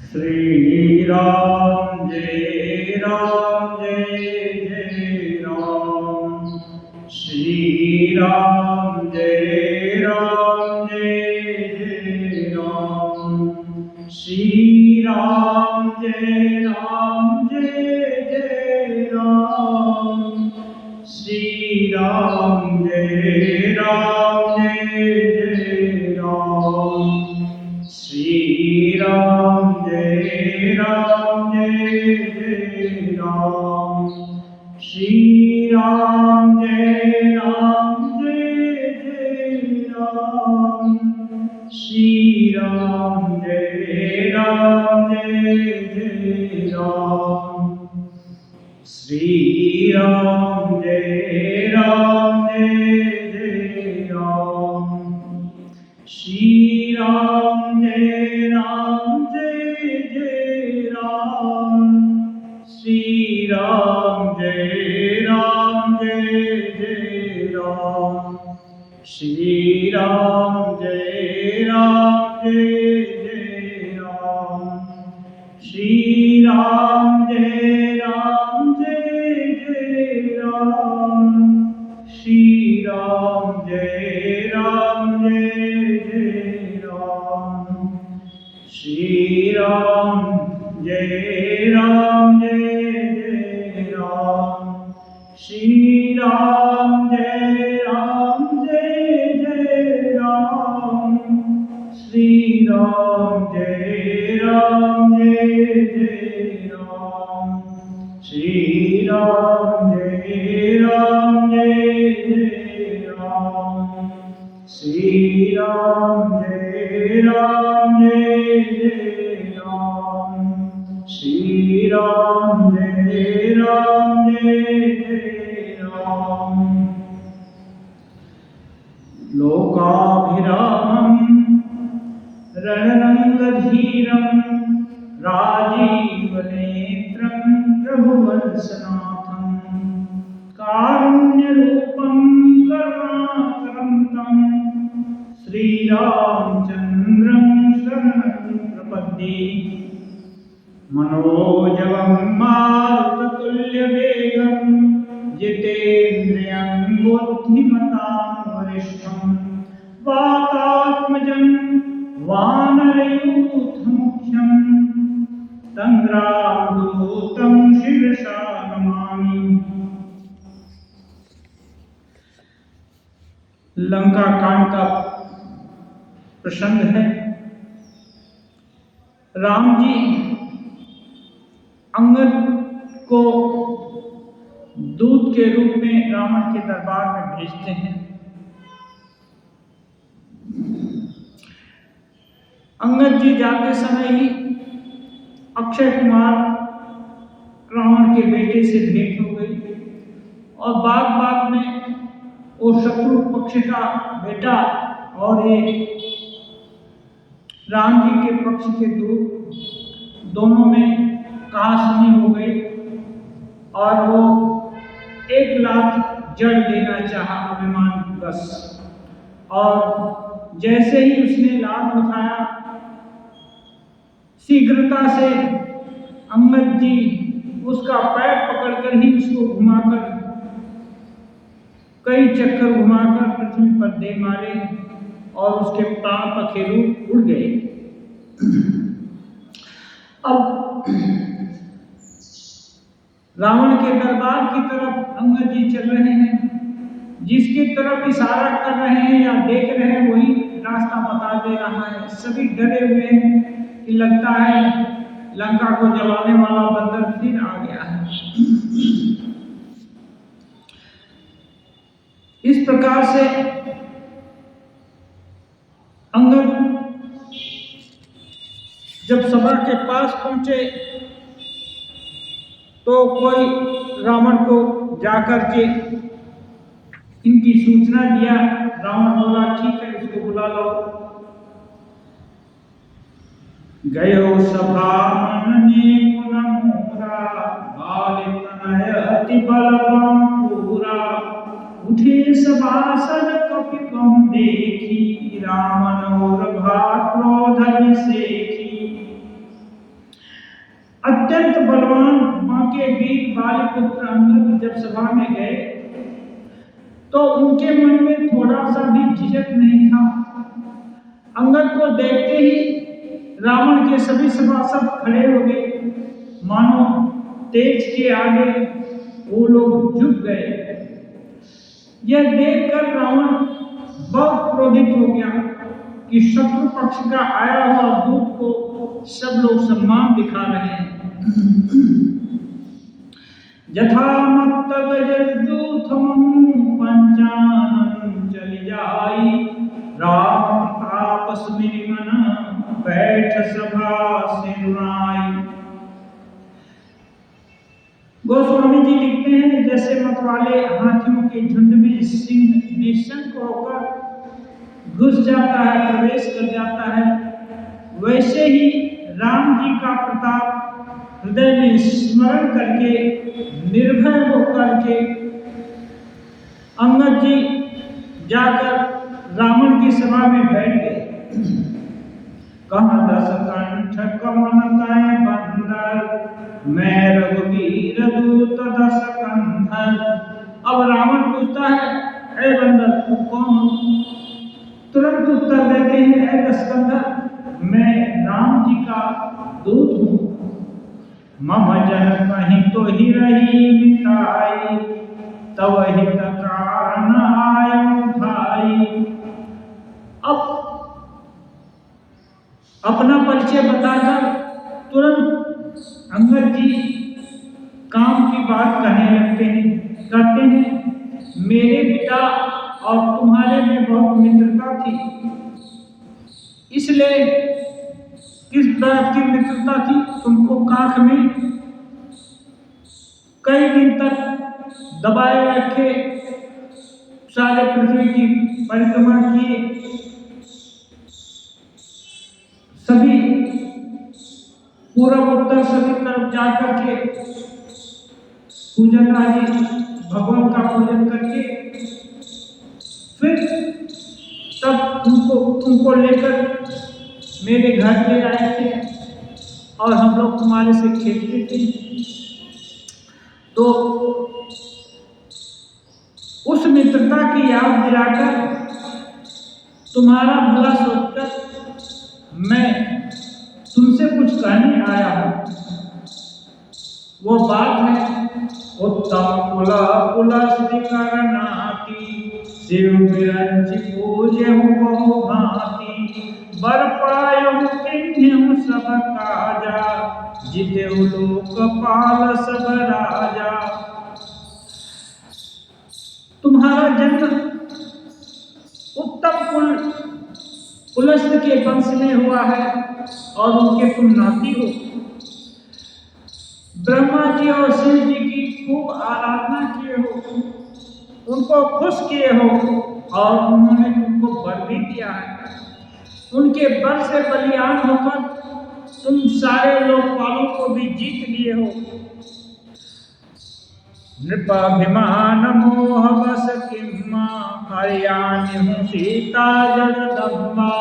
श्री राम जय जय राम। श्री राम जय जय राम। श्री राम जय जय राम। श्री राम जय जय राम। श्री राम जय जय राम। श्री राम जय जय राम। श्री राम जय जय राम। श्री राम जय जय राम। श्री राम जय जय राम। श्री राम जय जय राम। श्री राम जय जय राम। श्री राम जय जय राम। श्री राम जय जय राम। श्री राम जय जय राम। श्री राम जय जय राम। श्री राम जय जय राम। श्री राम जय जय राम। श्री राम जय जय राम। श्री राम जय जय राम। लोकाभिरामं रणरंगधीरं राजीवनेत्रं रघुवंशनाथं कारुण्यरूपं करुणाकरं श्रीरामचन्द्रं शरणं प्रपद्ये। मनोजवं मारुततुल्यवेगं जितेन्द्रियं बुद्धिमतां वरिष्ठं वातात्मजं वानरयूथमुख्यं तं रामदूतं शिरसा नमामि। लंका कांड का प्रसंग है। राम जी अंगद को दूत के रूप में रावण के दरबार में भेजते हैं। अंगद जी जाते समय ही अक्षय कुमार रावण के बेटे से भेंट हो गई और बात बात में वो शत्रु पक्ष का बेटा और ये राम जी के पक्ष के दूत दोनों में कहासुनी हो गई और वो 1 लाख जड़ देना चाहा अभिमान बस। और जैसे ही उसने लाभ उठाया शीघ्रता से अंगद जी उसका पैर पकड़कर ही उसको घुमाकर कई चक्कर घुमाकर पृथ्वी पर दे मारे और उसके प्राण पखेरु उड़ गए। अब रावण के दरबार की तरफ अंगद जी चल रहे हैं। जिसकी तरफ इशारा कर रहे हैं या देख रहे हैं वही रास्ता बता दे रहा है। सभी डरे हुए हैं कि लगता है लंका को जलाने वाला बंदर फिर आ गया है। इस प्रकार से अंगद जब सभा के पास पहुंचे तो कोई रावण को जाकर के इनकी सूचना दिया। रावण बोला ठीक है इसको बुला लो। गयो सभा मनने गुण मोरा बाले तनय अति बलवान पूरा। उठे सभासद कपि कहूं देखी रामन और भा क्रोध विसेखी। अत्यंत बलवान बांके वीर बालीपुत्र अंगद जब सभा में गए तो उनके मन में थोड़ा सा भी झिझक नहीं था। अंगद को देखते ही रावण के सभी सभासद खड़े हो गए, मानो तेज के आगे वो लोग झुक गए। यह देखकर रावण बहुत क्रोधित हो गया कि शत्रु पक्ष का आया हुआ दूत को सब लोग सम्मान दिखा रहे हैं। यथा मत्तगजदूतम पंचानन चली जाई, राम तापस मिलिमन बैठ सभा सिरुनाई। गोस्वामी जी लिखते हैं, जैसे मतवाले हाथियों के झुंड में सिंह निशंक होकर घुस जाता है, प्रवेश कर जाता है, वैसे ही राम जी का प्रताप हृदय में स्मरण करके निर्भय होकर के अंगद जी जाकर रावण की सभा में बैठ गए। कहा दस कंठ कमन तय बंदर, मैं रघुवीर दूत दस कंधर। अब रावण पूछता है, ए बंदर तू कौन हो? तुरंत उत्तर देते हैं, ए दस कंधर, मैं राम जी का दूत हूँ। मम जन कहीं तो ही रही मिताई, तब हित कारण आयो भाई। अब अपना परिचय बताकर तुरंत अंगद जी काम की बात कहते हैं, मेरे पिता और तुम्हारे में बहुत मित्रता थी, इसलिए किस बात की मित्रता थी? तुमको काख में कई दिन तक दबाए रखे, सारे पृथ्वी की परिक्रमा किए, सभी पूर्व उत्तर सभी तरफ जाकर के पूजन आदि भगवान का पूजन करके फिर तब तुमको लेकर मेरे घर ले आए थे और हम लोग तुम्हारे से खेलते थे। तो उस मित्रता की याद दिलाकर तुम्हारा भला सोचकर मैं तुमसे कुछ कहने आया हूँ। वो बात है, उत्तम कुला पुलस्ति करनाती, शिव विरंचि पूजे बहु भांति, बर पायो किन्हु सब काजा, जिते लोकपाल सब राजा। तुम्हारा जन्म उत्तम पुलस्त के वंश में हुआ है और उनके तुम नाती हो। ब्रह्मा जी और शिव जी की खूब आराधना किए हो, उनको खुश किए हो और उन्होंने तुमको वर भी दिया है। उनके वर से बलियान होकर तुम सारे लोकपालों को भी जीत लिए हो। नृपाभिमान मोह बस किम्मा, हरियाणि सीता जगदम्बा।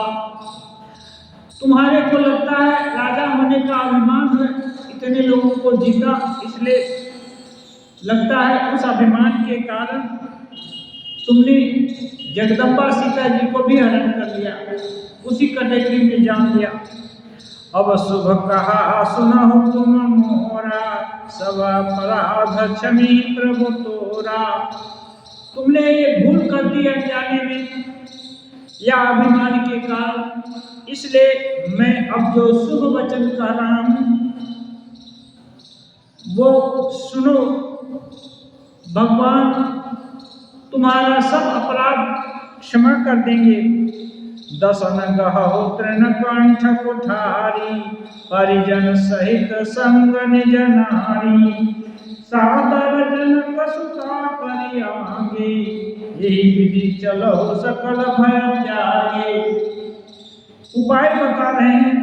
तुम्हारे को लगता है राजा होने का अभिमान है, इतने लोगों को जीता, इसलिए लगता है उस अभिमान के कारण तुमने जगदम्बा सीता जी को भी हरण कर लिया, उसी कैटेगरी में जान लिया। अब शुभ कहा सुनहु तुम मोरा, सब अपराध क्षमी प्रभु तोरा। तुमने ये भूल कर दी अनजाने में या अभिमान के कारण, इसलिए मैं अब जो शुभ वचन कह रहा हूँ वो सुनो। भगवान तुम्हारा सब अपराध क्षमा कर देंगे। दसन गहु तृण कंठ कुठारी, परिजन सहित संग निज नारी, सादर जनक सुता करि आगे, यही विधि चलो सकल भय त्यागे। उपाय बता रहे हैं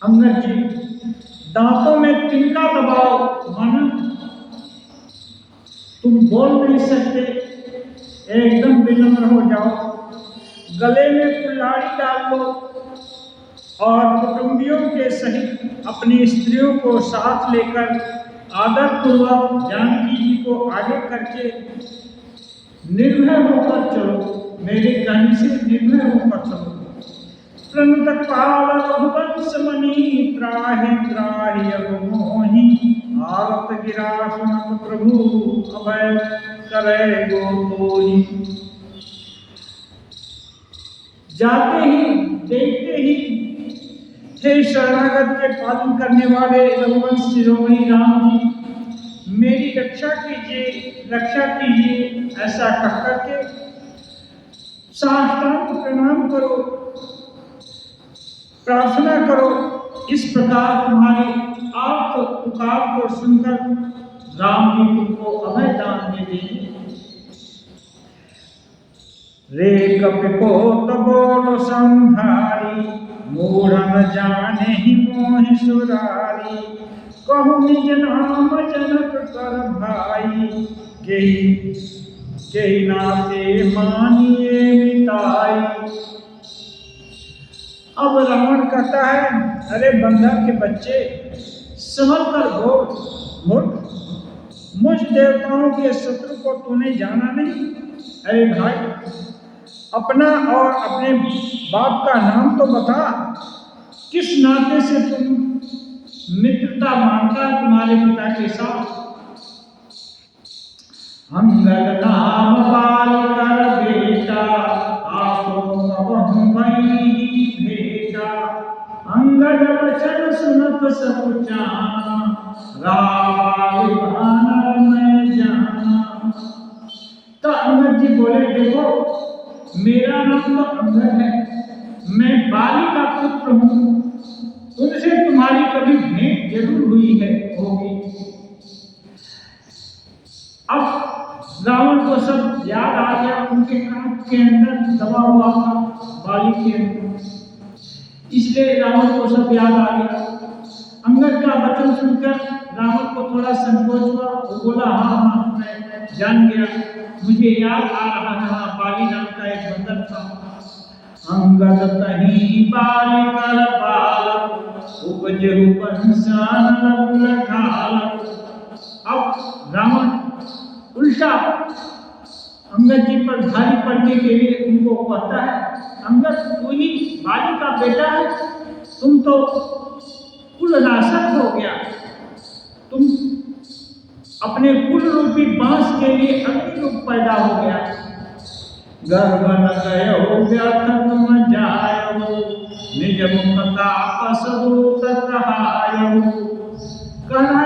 अंगद जी, दांतों में तिनका दबाओ, माना तुम बोल नहीं सकते, एकदम विनम्र हो जाओ। गले में कुल्हाड़ी डाल लो, और कुटुंबियों के सहित अपनी स्त्रियों को साथ लेकर आदर पूर्वक जानकी जी को आगे करके निर्भय होकर चलो, मेरे कहने से निर्भय होकर चलो। प्रणत काल रघुवंश मणि त्राहि त्राहि अब मोहि, आरत गिरा सुनत प्रभु अभय करे गो तोहि। जाते ही देखते ही हे शरणागत के पालन करने वाले रघुवंश शिरोमणि राम जी, मेरी रक्षा कीजिए, ऐसा कहकर के साष्टांग प्रणाम करो, प्रार्थना करो। इस प्रकार तुम्हारी आर्त पुकार को सुनकर राम जी तुमको अभय दान दे देंगे। रे कपिकोत बोल संहारी, मूढ़ न जाने ही मोह सुरारी, कहु निज नाम जनक कर भाई, केहि नाते मानिए मिताई। अब रावण कहता है, अरे बंदर के बच्चे, संभल कर बोल मूर्ख, मुझ देवताओं के शत्रु को तूने जाना नहीं। अरे भाई, अपना और अपने बाप का नाम तो बता, किस नाते से तुम मित्रता मानता है तुम्हारे पिता के साथ। अंगद नाम बालिकर बेटा, आसो कबहु भई भेटा, अंगद वचन सुनत सब जाना, राम भानर मैं जाना। तो अंगद जी बोले, देखो मेरा नाम तो अंगद है, मैं बाली का पुत्र हूँ, उनसे तुम्हारी कभी भेंट जरूर हुई है होगी। अब रावण को सब याद आ गया, उनके कान के अंदर दबा हुआ था बाली के अंदर, इसलिए रावण को सब याद आ गया। अंगद का वचन सुनकर रावण को थोड़ा संकोच हुआ, वो बोला, हाँ मैं जान गया, मुझे याद आ रहा है, हाँ बाली नाम का एक बंदर था। अंगद तही बालिकर बालक, उपजहु पंसान लघु ढालक। अब रावण उल्टा अंगद जी पर भारी पड़ने के लिए उनको कहता है, अंगद तू ही बाली का बेटा है, तुम तो कुलनाशक हो गया, तुम अपने कुल रूपी बांस के लिए अग्नि रूप पैदा हो गया। गर्भ न गयो व्यर्थ तुम जायो, निज मुख तापस दूत कहायो। कहना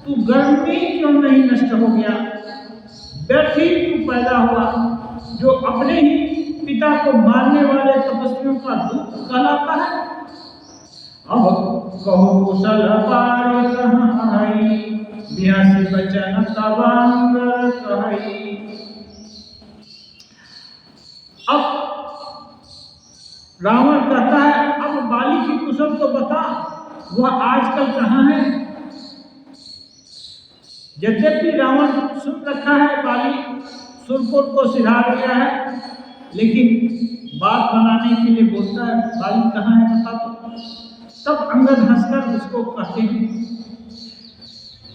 तू गर्भ में क्यों नहीं नष्ट हो गया, व्यर्थ ही तू पैदा हुआ, जो अपने ही पिता को मारने वाले तपस्वियों का दूत कहलाता है। अब कहु कुशल पार कहाई, बिहासी बचन तवांग कहाई। अब रावण कहता है, अब बाली की कुशल तो बता, वह आजकल कहाँ है। यद्यपि रावण सुन रखा है बाली सुरपुर को सिधा गया है, लेकिन बात बनाने के लिए बोलता है, बाली कहाँ है बता तो। तब अंगद हंसकर उसको कहते हैं,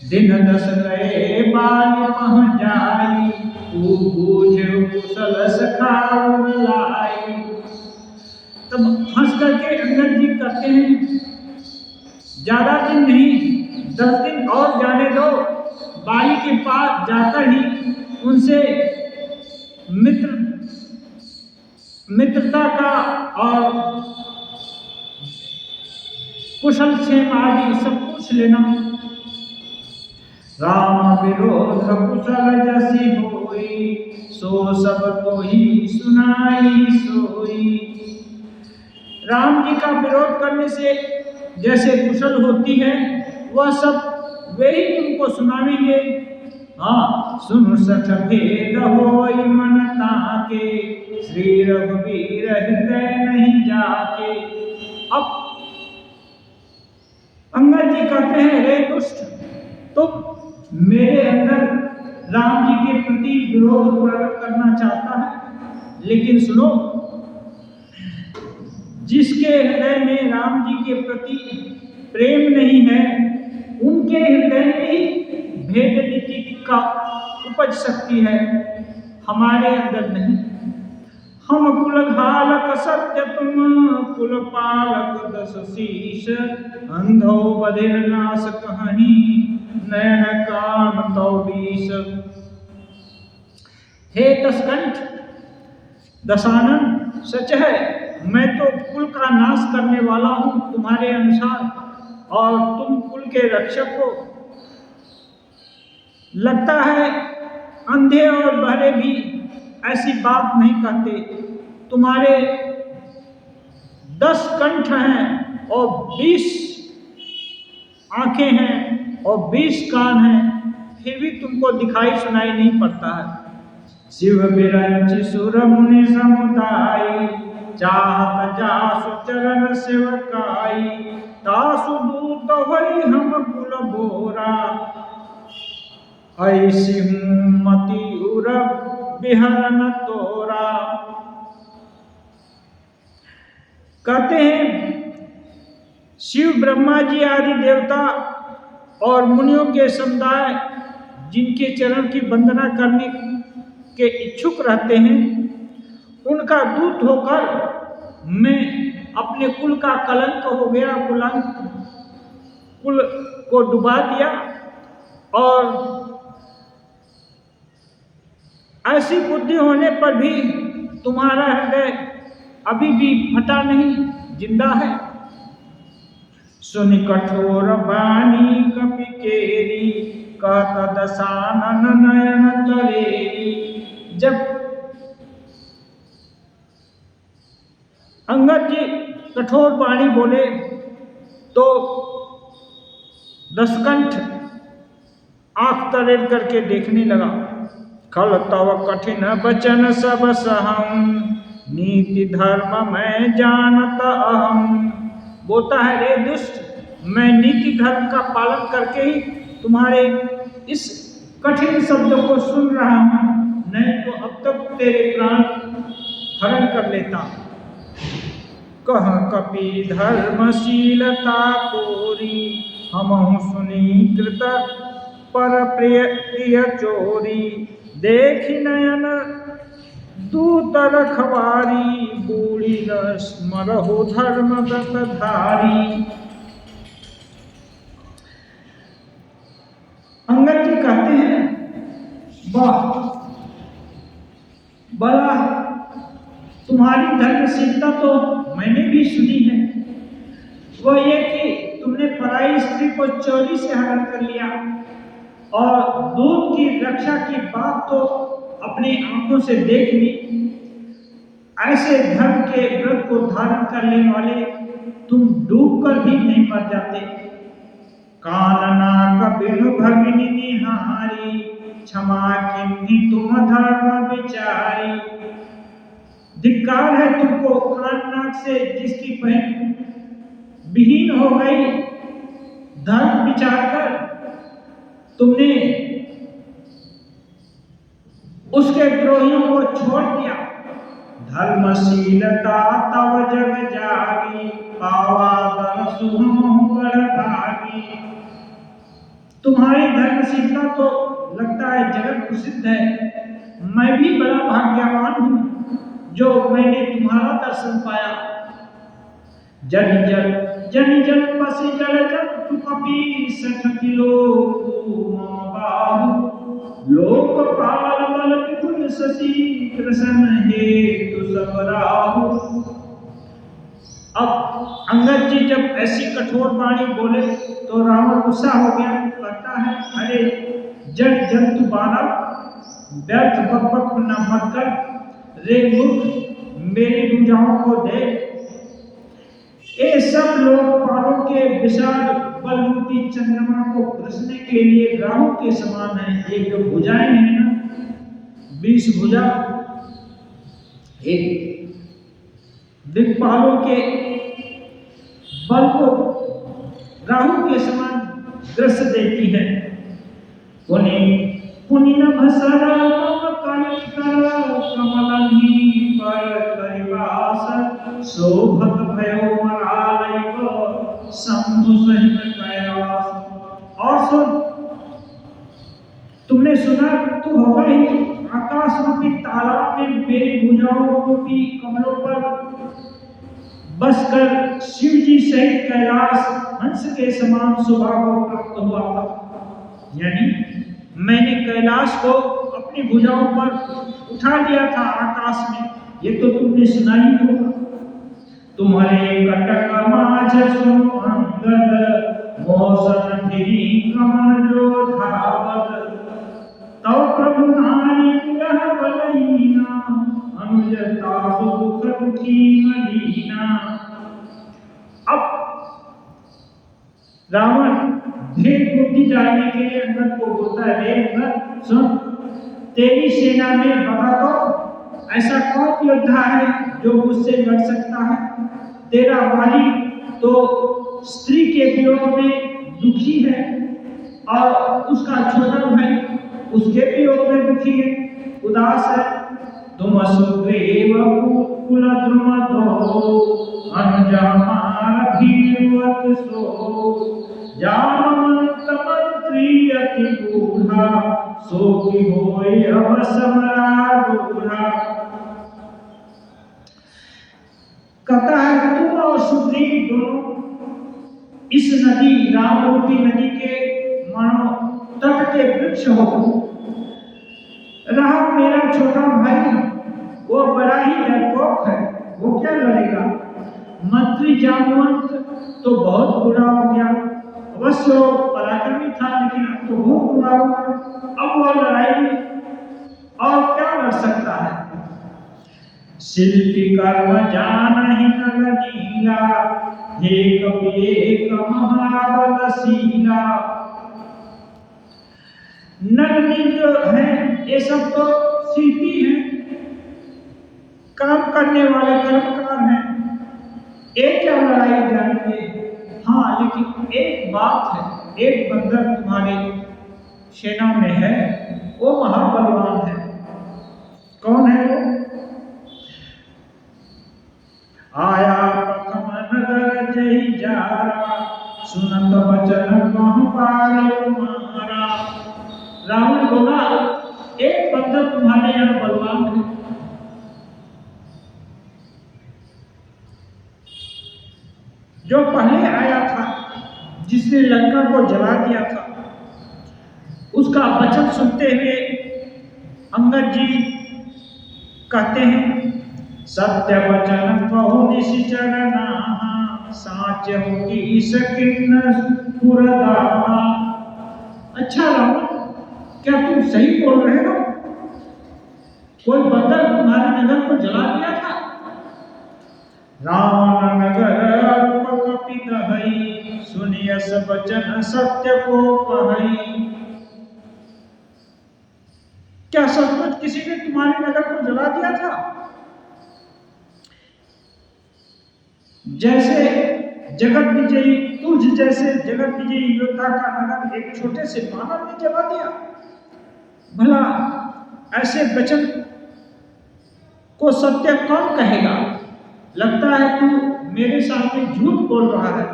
दिन दस गए बाली पहुँच जाई, तू बूझे कुशल सखा लाई। तब हंस करके अंगद जी कहते हैं, ज्यादा दिन नहीं, 10 दिन और जाने दो, बाली के पास जाकर ही उनसे मित्रता का और कुशल क्षेम आदि सब पूछ लेना। राम विरोध कुशल जसी होई, सो सब को ही सुनाई सोई। राम जी का विरोध करने से जैसे कुशल होती है, वह सब वे ही तुमको सुनावेंगे। हाँ, सुन सठ भेद होई मन ताके, श्री रघुवीर हृदय नहीं जाके। अब अंगद जी कहते हैं, रे दुष्ट, तुम मेरे अंदर राम जी के प्रति विरोध प्रकट करना चाहता है, लेकिन सुनो, जिसके हृदय में राम जी के प्रति प्रेम नहीं है, उनके हृदय में ही भेद नीति का उपज सकती है, हमारे अंदर नहीं। हम कुलघालक सत्य तुम कुल पालक दस शीश, अंधो बधिर नाश कहीं नयन कान तौ बीस। हे दसकंठ दशानन, सच है मैं तो कुल का नाश करने वाला हूं तुम्हारे अनुसार, और तुम कुल के रक्षक हो। लगता है अंधे और बहरे भी ऐसी बात नहीं कहते। तुम्हारे 10 कंठ हैं और 20 आंखें हैं और 20 कान हैं, फिर भी तुमको दिखाई सुनाई नहीं पड़ता है। शिव बिरंच सुर मुनि समुदाय, चाहत जासु चरण सेवकाई, तासु दूत होई हम कुल बोरा, ऐसी मति उर बिहरन तोरा। कहते हैं शिव ब्रह्मा जी आदि देवता और मुनियों के समुदाय जिनके चरण की वंदना करने के इच्छुक रहते हैं, उनका दूत होकर मैं अपने कुल का कलंक हो गया, कुल को डुबा दिया, और ऐसी बुद्धि होने पर भी तुम्हारा हृदय अभी भी फटा नहीं, जिंदा है। सुनि कठोर बानी कपि केरी, कहत दशानन नयन तरेरी। जब अंगद जी कठोर वाणी बोले तो दसकंठ आंख तरेर करके देखने लगा। खल तव कठिन बचन सब सहम, नीति धर्म मैं जानत अहम। बोलता है रे दुष्ट, मैं नीति धर्म का पालन करके ही तुम्हारे इस कठिन शब्दों को सुन रहा हूं, नहीं तो अब तक तेरे प्राण हरण कर लेता। कह कपि धर्मशीलता कोरी, हमहु सुनी कृत पर प्रिय चोरी। देखी नयन दूत रखवारी, बूढ़ी न स्मरहु धर्म व्रतधारी। अंगद जी कहते हैं वाह, बड़ा तुम्हारी धर्मशीलता तो मैंने भी सुनी है। वो ये कि तुमने पराई स्त्री को चोरी से हरण कर लिया, और दूध की रक्षा की बात तो अपनी आंखों से देख ली। ऐसे धर्म के व्रत को धारण करने वाले तुम डूबकर भी नहीं मर जाते। कानना कपिल भगिनी निहारी, क्षमा किन्हीं तुम धर्म विचारी। धिक्कार है तुमको काननाक से, जिसकी बहन विहीन हो गई। धर्म विचार कर तुमने उसके द्रोहियों को छोड़ दिया। धर्मशीलता तव जग जागी, पावा दरसु हमहु बड़ भागी। तुम्हारी धर्मशीलता तो लगता है जगत प्रसिद्ध है। मैं भी बड़ा भाग्यवान हूं जो मैंने तुम्हारा दर्शन पाया। जन जन पसी जल जंतु कपि, 60 किलो बाहु। लोकपाल बल विपुल शशि, कृष्ण हेतु सब राहु। अब अंगद जी जब ऐसी कठोर वाणी बोले तो रावण गुस्सा हो गया। कहता है अरे जड़ जंतु बानर, व्यर्थ बकबक न मत कर। रे मूर्ख, मेरी भुजाओं को देख। ये सब लोकपालों के विशाल बलरूपी चंद्रमा को कृष्ण के लिए राहु के समान है। एक जो भुजाएं हैं ना, 20 भुजा, एक दिक्पालों के बल को राहु के समान दृश्य देती है। पुनि न भसर कमलनी पर करिवास, शोभत गयो मरालय को शंभु सहित कैलाश। और सुन, तुमने सुना तो होगा ही, आकाश रूपी तालाब में मेरी भुजाओं रूपी कमलों पर बसकर शिव जी सहित कैलाश हंस के समान स्वभाव को प्राप्त हुआ था। यानी मैंने कैलाश को अपनी भुजाओं पर उठा लिया था आकाश में, ये तो तुमने सुना ही होगा। तुम्हारे कटक माझ सुनो अंगद मौसम गिरी कमल जो धावत तव प्रभु नारी रह बलहीना अनुजता सुख दुखी मदीना। अब रावण भेद बुद्धि जानने के लिए अंगद को बोलता है, अंगद सुन, तेरी सेना में बता तो ऐसा कौन योद्धा है जो मुझसे लड़ सकता है? तेरा वाली तो स्त्री के वियोग में दुखी है और उसका छोटा भाई उसके वियोग में दुखी है, उदास है। तुम सुग्रीव कुल द्रुम दो अनुजामार भीरुवत सो जामवंत मंत्री अति बूढ़ा सो की होय अब समरा बूढ़ा। कहता है तुम और सुग्रीव दोनों इस नदी राम रूपी नदी के मानो तट के वृक्ष हो। रहा मेरा छोटा भाई, वो बड़ा ही डरपोक है, वो क्या लड़ेगा? मंत्री जामवंत तो बहुत बुरा हो गया, अवश्य वो पराक्रमी था लेकिन अब तो बहुत बुरा हुआ, अब वो लड़ाई में और क्या लड़ सकता है? शिल्पी कर्म जानहि नर नीला हे कवि एक महाबलशीला। नरनील जो है ये सब तो शिल्पी हैं, काम करने वाले कर्मकार हैं, एक क्या लड़ाई जानेंगे? हाँ, लेकिन एक बात है, एक बंदर तुम्हारे सेना में है, वो महाबलवान है। कौन है वो? आया प्रथम नगर जय जारा सुनत वचन कहु पार मारा। रावण बोला, एक बंदर तुम्हारे यहाँ बलवान है, जो पहले आया था, जिसने लंका को जला दिया था, उसका वचन सुनते हुए अंगद जी कहते हैं, सत्य वचन कहु निश्चर नाहा साच होगी सकिन पुरदाहा। अच्छा रावण, क्या तुम सही बोल रहे हो? कोई बंदर तुम्हारे नगर को जला दिया था? रावण नगर कपि दहई सुनियस वचन सत्य को कहई। क्या सचमुच किसी ने तुम्हारे नगर को जला दिया था? जैसे जगत विजयी, तुझ जैसे जगत विजयी योद्धा का नगर एक छोटे से मानव ने जला दिया? भला ऐसे वचन को सत्य कौन कहेगा? लगता है तू मेरे सामने झूठ बोल रहा है।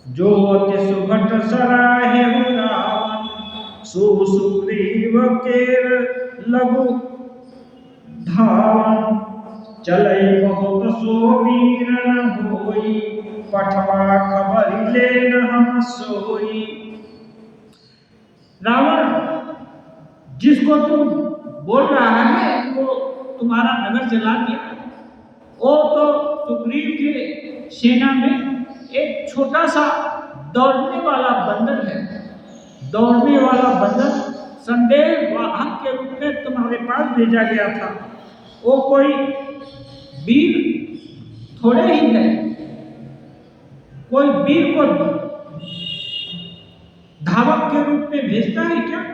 जो अति सुभट सराहे रावण सो सुग्रीव के लघु धावन चलई बहुत सो वीर न होई पठवा खबर ले न हम सोई। रावण जिसको तुम बोल रहा है कि वो तुम्हारा नगर जला दिया, वो तो सुग्रीव के सेना में एक छोटा सा दौड़ने वाला बंदर है। दौड़ने वाला बंदर संदेह वाहन के रूप में तुम्हारे पास भेजा गया था। वो कोई वीर थोड़े ही है, कोई वीर को धावक के रूप में भेजता है क्या?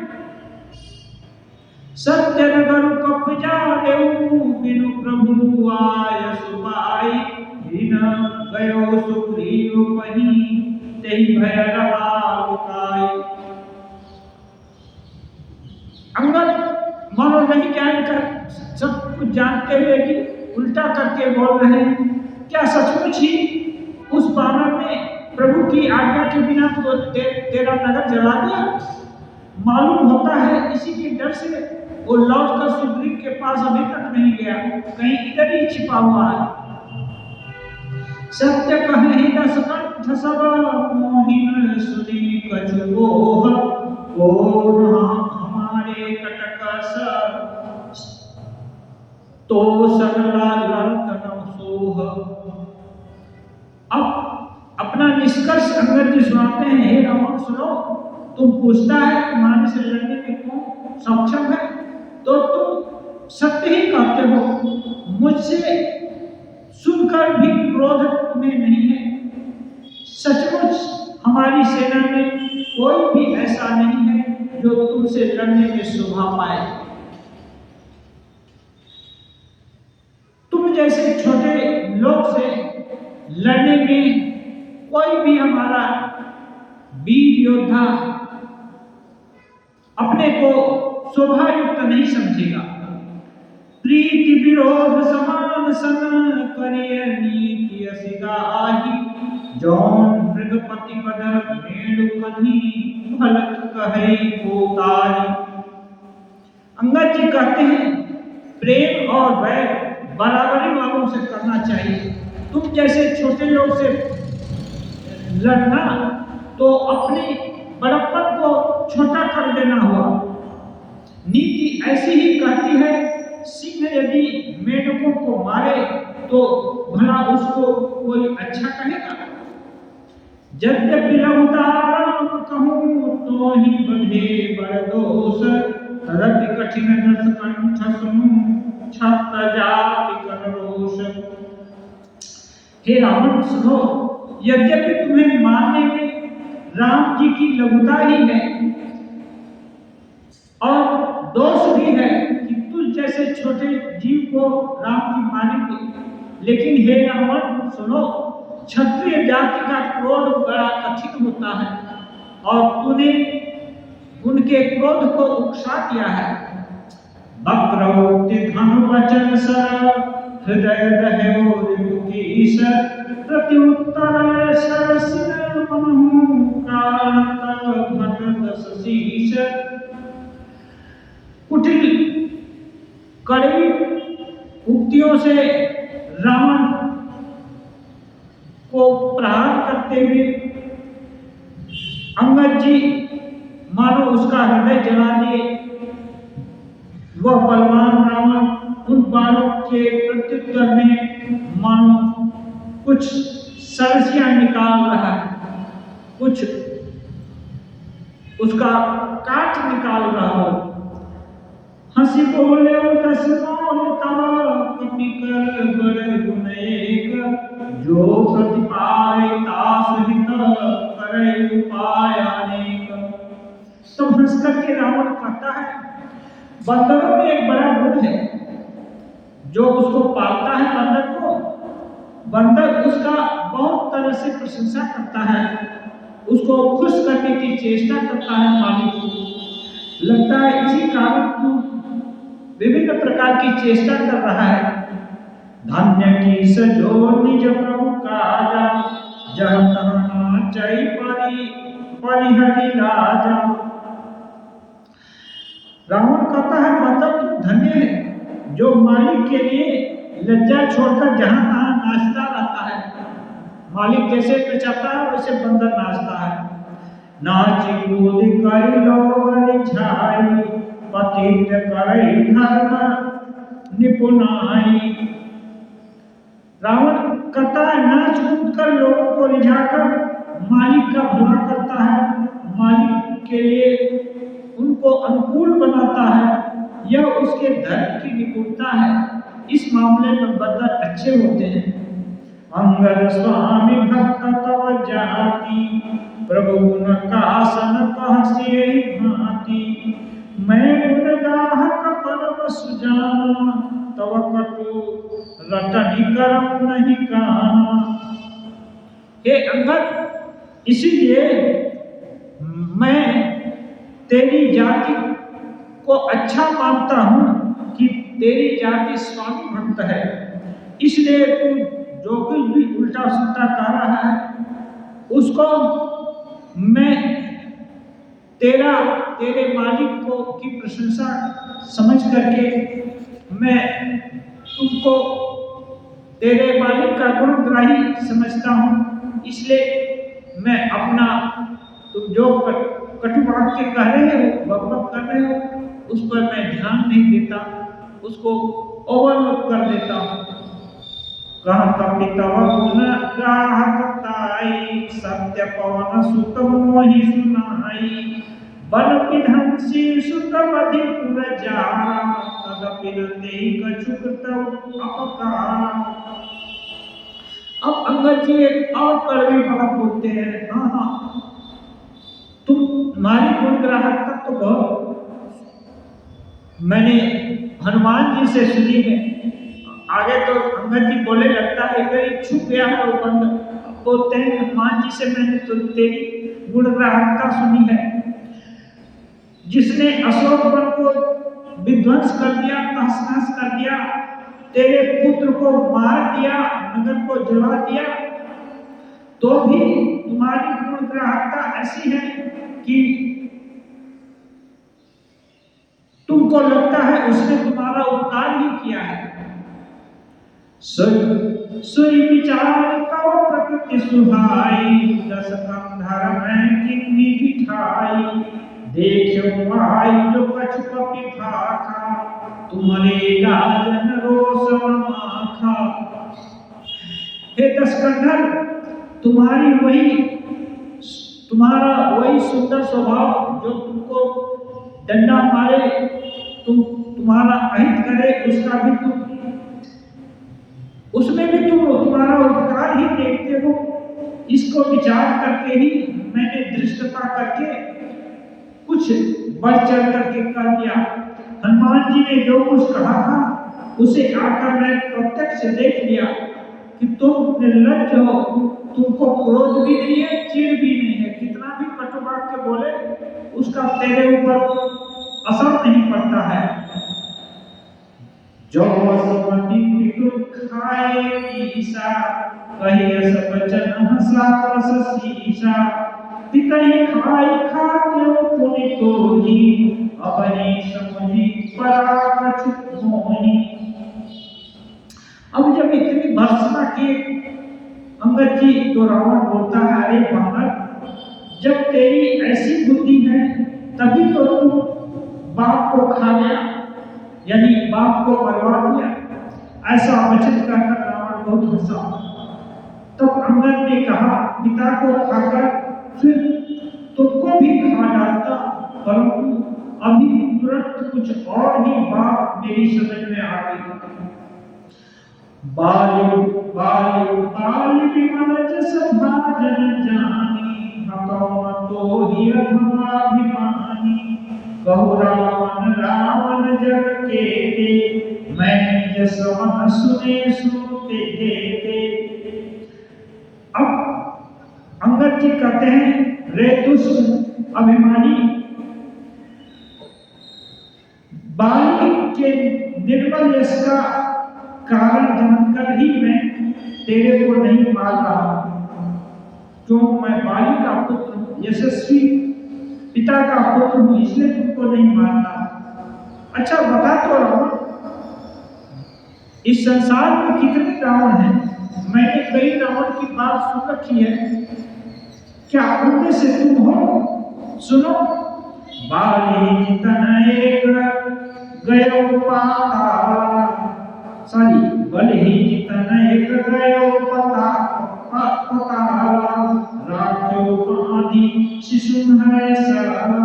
सत्य नगर कप जाऊ बिनु प्रभु आय सुबाई हिन गयो सुग्रीव पही तेहि भय रहा लुकाई। अंगद मानो नहीं जानकर, सब कुछ जानते हुए भी उल्टा करके बोल रहे हैं। क्या सचमुच ही उस बानर ने प्रभु की आज्ञा के बिना तो तेरा नगर जला दिया? मालूम होता है इसी के डर से वो लौटकर सुग्रीव के पास अभी तक नहीं गया, कहीं इधर ही छिपा हुआ है। सत्य कहे दस कंठ सब मोहिन सुनी कछु मोह, हमारे कटक तो सगला लड़त न सोह। अब अपना निष्कर्ष अंगद जी सुनाते हैं, हे रावण सुनो, तुम पूछता है तुम्हारे से लड़ने में कौन सक्षम है, तो तुम सत्य ही कहते हो। मुझसे सुनकर भी क्रोध तुम्हें नहीं है। सचमुच हमारी सेना में कोई भी ऐसा नहीं है जो तुमसे लड़ने में शोभा पाए। तुम जैसे छोटे लोग से लड़ने में कोई भी हमारा वीर योद्धा अपने को शोभायुक्त नहीं समझेगा। प्रीति विरोध समान सन करिय नीति असिगाही, जौन मृगपति पद मेणु कन्ही भलत कहे कोतारी। अंगद जी कहते हैं प्रेम और वैर बराबरी वालों से करना चाहिए। तुम जैसे छोटे लोग से लड़ना तो अपनी बड़प्पन को छोटा कर देना हुआ। नीति ऐसी ही कहती है, सिंह यदि मेढकों को मारे तो भला उसको कोई अच्छा कहेगा। यद्यपि लघुताराम कहूँ तो ही बधे बड़ दोष, रति कठिन रस कंठ सुनु छत जाति कर रोष। हे रावण सुनो, यद्यपि तुम्हें मारने में राम जी की लघुता ही है और दोष भी है कि तुझ जैसे छोटे जीव को राम जी मारेंगे, लेकिन हे रावण सुनो, क्षत्रिय जाति का क्रोध बड़ा कठिन होता है और तूने उनके क्रोध को उकसा दिया है। वक्रोक्ति धनु वचन सर हृदय रहे रिपुकीश, प्रत्युत्तर सरसिन मनहु कालत घट दस शीश। कुटिल कड़ी उक्तियों से रावण को प्रहार करते हुए अंगद जी मानो उसका हृदय जला दिए। वह बलवान रावण उन बाणों के प्रत्युत्तर में मानो कुछ सरसियां निकाल रहा है, कुछ उसका काट निकाल रहा हो। हंसी बोले दस मोल तब कपि कर बड़ गुण एक, जो प्रतिपाय तास हित करे उपाय अनेक। तो हंस करके रावण कहता है, बंदरों में एक बड़ा गुण है, जो उसको पालता है बंदर को, बंदर उसका बहुत तरह से प्रशंसा करता है, उसको खुश करने की चेष्टा करता है मालिक को। लगता है इसी कारण तू विभिन्न प्रकार की चेष्टा कर रहा है। धन्य की सजो निज प्रभु काजा, जहाँ तहाँ नाचै परिहरि लाजा। रावण कहता है मतलब तू धन्य है जो मालिक के लिए लज्जा छोड़कर जहां तहां नाचता रहता है। मालिक जैसे नचाता है वैसे बंदर नाचता है। नाच कूद कर लोग रिझाई, पतित करई धर्म निपुणाई। रावण कहता है नाच कूद कर लोगों को रिझाकर मालिक का भला करता है, मालिक के लिए उनको अनुकूल बनाता है। यह उसके धर्म की निपुणता है। इस मामले में बंदर अच्छे होते हैं। अंगद स्वामी भक्त तव जाति, प्रभु गुण कासन कहसिए भांति। मैं गुण गाहक परम सुजाना, तव कटु रटहि करम नहीं काना। हे अंगद, इसीलिए मैं तेरी जाति को अच्छा मानता हूं कि तेरी जाति स्वामी भक्त है, इसलिए तू जो कुछ भी उल्टा सुल्टा कर रहा है उसको मैं तेरे मालिक को की प्रशंसा समझ करके मैं तुमको तेरे मालिक का गुणग्राही समझता हूँ, इसलिए मैं अपना तुम जो कटु वाक्य कह रहे हो, बकबक कर रहे हो, उस पर मैं ध्यान नहीं देता, उसको ओवरलुक कर देता हूँ। कह कपि तव गुण गाहकताई, सत्य पवन सुत मोहि सुनाई। बन विधंसी सुत मधि पुर जारा, तदपि न देहि कछुक तव अपकारा। अब अंगद जी एक और कड़वी बात बोलते हैं, हाँ तुम्हारी गुणग्राहकता तो बहुत मैंने हनुमान जी से सुनी है। आगे तो अंगद जी बोले लगता है कहीं छुप गया है वो बंद, बोलते हैं हनुमान जी से मैंने तो तेरी गुणग्राहकता सुनी है। जिसने अशोक वन को विध्वंस कर दिया, तहस-नहस कर दिया, तेरे पुत्र को मार दिया, नगर को जला दिया, तो भी तुम्हारी गुणग्राहकता ऐसी है कि तुमको लगता है उसने तुम्हारा उपकार ही किया है। सुई विचार कव प्रकृति सुहाई, दस कंधर में किन्नी बिठाई। देखो आई जो कछु कपि भाखा, तुम्हारे गाजन रोष माखा। हे दस कंधर, तुम्हारा वही सुंदर स्वभाव जो तुमको डंडा मारे, तुम्हारा अहित करे, उसमें भी तुम तुम्हारा उपकार ही देखते हो। इसको विचार करके ही मैंने दृष्टता करके कुछ बढ़ चढ़ करके कह दिया। हनुमान जी ने जो कुछ कहा था उसे आकर मैं प्रत्यक्ष देख लिया कि तुम निर्लज्ज हो, तुमको क्रोध भी नहीं है, चिढ़ भी नहीं है। कितना भी कटु वाक्य बोले उसका तेरे ऊपर असर नहीं पड़ता है। जो वसुमति पितु खाए ईसा, कहिए सब बचन हंसा रस सीसा। पितई खाई खाते पुनि तोही, अपनी समुझी परा कछु मोही। अब जब इतनी भर्त्सना की अंगद जी तो रावण बोलता है, अरे भगत, जब तेरी ऐसी बुद्धि है तभी तो तू बाप को खा गया, यानी बाप को मरवा दिया। ऐसा वचन कहकर रावण बहुत हंसा। तब अंगद ने कहा, पिता को खाकर फिर तुमको भी खा डालता, परंतु अभी तुरंत कुछ और ही बात मेरी समझ में आ गई। बाल्य विमल जस भाजन जानी, हतौ तो ही अधमाभिमानी। कहु रावण जग केते, मैं जस मन सुने सुनते देते। अब अंगद जी कहते हैं, रे दुष्ट अभिमानी, बाली के निर्मल यश का कारण जानकर ही मैं तेरे को नहीं मार रहा, क्यों मैं बाली का पुत्र, यशस्वी पिता का पुत्र हूं, इसलिए तुमको नहीं मारना। अच्छा बता तो रावण, इस संसार में कितने रावण हैं? मैंने कई रावण की बात सुन रखी है, क्या उनमें से तुम हो? सुनो, बाली जितन एक गयो पाताल, बल ही जितन एक गयो पाताल। राख्यो बांधी शिशु है सारा।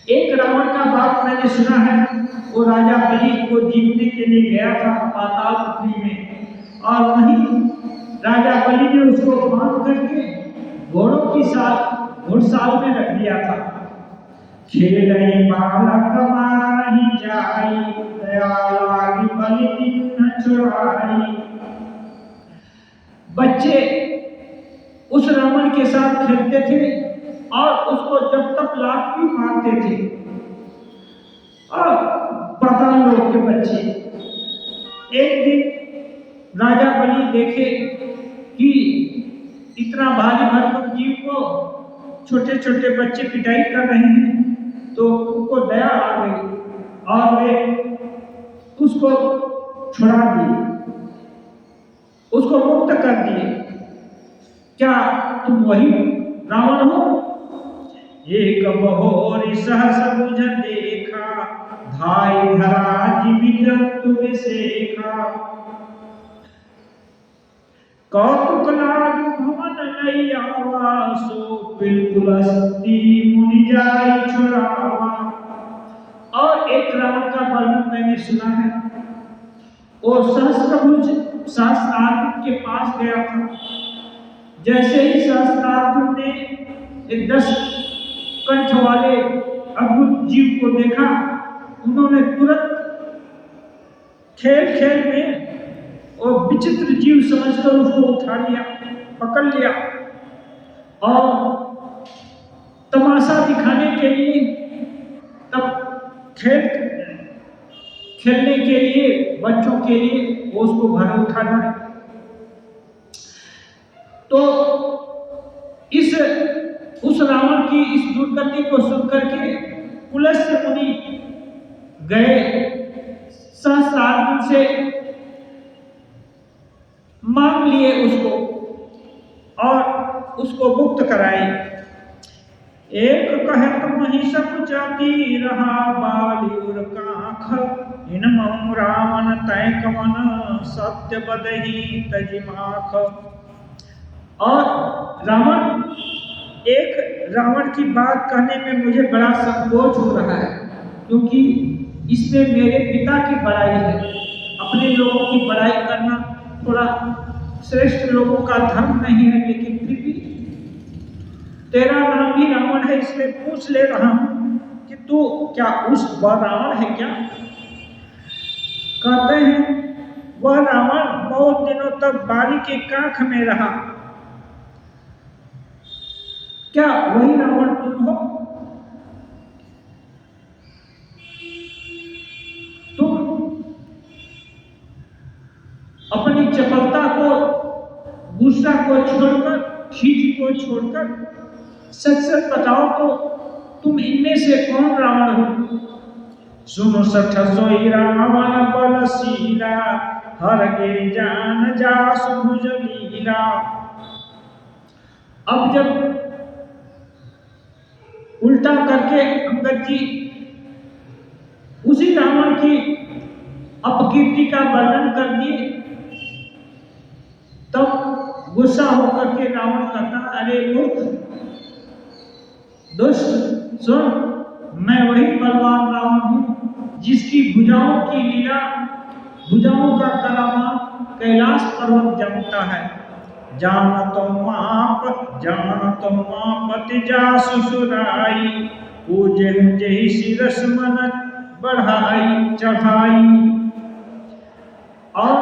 एक रावण का बात मैंने सुना है, वो राजा बलि को जीतने के लिए गया था पाताल पुरी में, और वहीं राजा बलि ने उसको बांध करके घोड़ों की घुड़साल में रख दिया था। खेलई बालक मारहि जाई, दया लागी बलि दीन छुड़ाई। बच्चे उस रावण के साथ खेलते थे और उसको जब तक लात भी मारते थे। और पाताल लोक के बच्चे एक दिन राजा बलि देखे कि इतना भारी भरकम जीव को छोटे छोटे बच्चे पिटाई कर रहे हैं, तो उनको दया आ गई और वे उसको छुड़ा दिए, उसको मुक्त कर दिए। क्या तुम वही रावण हो? एक बहोरी सहस बुझ देखा, धाई धरा जीवित तुम सेखा। कौतुक लाग भवन लई आवा, सो पिलपुलस्ती मुनि जाई छुड़ावा। और एक रावण का वर्णन मैंने सुना है, वो सहस्त्रभुज सहस्त्रार्जुन के पास गया था। जैसे ही सहस्त्रार्जुन ने एक 10 कंठ वाले अद्भुत जीव को देखा, उन्होंने तुरंत खेल खेल में और विचित्र जीव समझकर उसको उठा लिया, पकड़ लिया और तमाशा दिखाने के लिए, तब खेलने के लिए, बच्चों के लिए वो उसको घर उठाना है। तो उस रावण की इस दुर्गति को सुनकर के पुलस्त्य मुनि गए, सहस्त्रार्जुन से मांग लिए उसको और उसको मुक्त कराए। एक कहत महिष जाती रहा, बालिउर काख इन मऊ रावण तय कवन, सत्य बदही तजिमाख। और रावण की बात कहने में मुझे बड़ा संकोच हो रहा है, क्योंकि इसमें मेरे पिता की बड़ाई है। अपने लोगों की बड़ाई करना थोड़ा श्रेष्ठ लोगों का धर्म नहीं है, लेकिन फिर भी तेरा नाम भी रावण है, इसलिए पूछ ले रहा हूं कि तू क्या उस वह रावण है क्या? कहते हैं वह रावण बहुत दिनों तक बाली के काख में रहा। क्या वही रावण तुम हो? तुम अपनी चपलता को, गुस्सा को छोड़कर, खींच को छोड़कर सच सच बताओ तो तुम इनमें से कौन रावण हो? सुनो सठ सोई रावण बलशीला, हर गे जान जासु भुज लीला। अब जब उल्टा करके अंगद जी उसी रावण की अपकीर्ति का वर्णन कर दिए, तब गुस्सा होकर के रावण कहता, अरे मूर्ख दुष्ट, सुन, मैं वही बलवान रावण हूं जिसकी भुजाओं की लीला, भुजाओं का करामात कैलाश पर्वत जमता है। जान तो माप जा सुसुराई, पूजे जही शिरस मन बढ़ाई चढ़ाई। और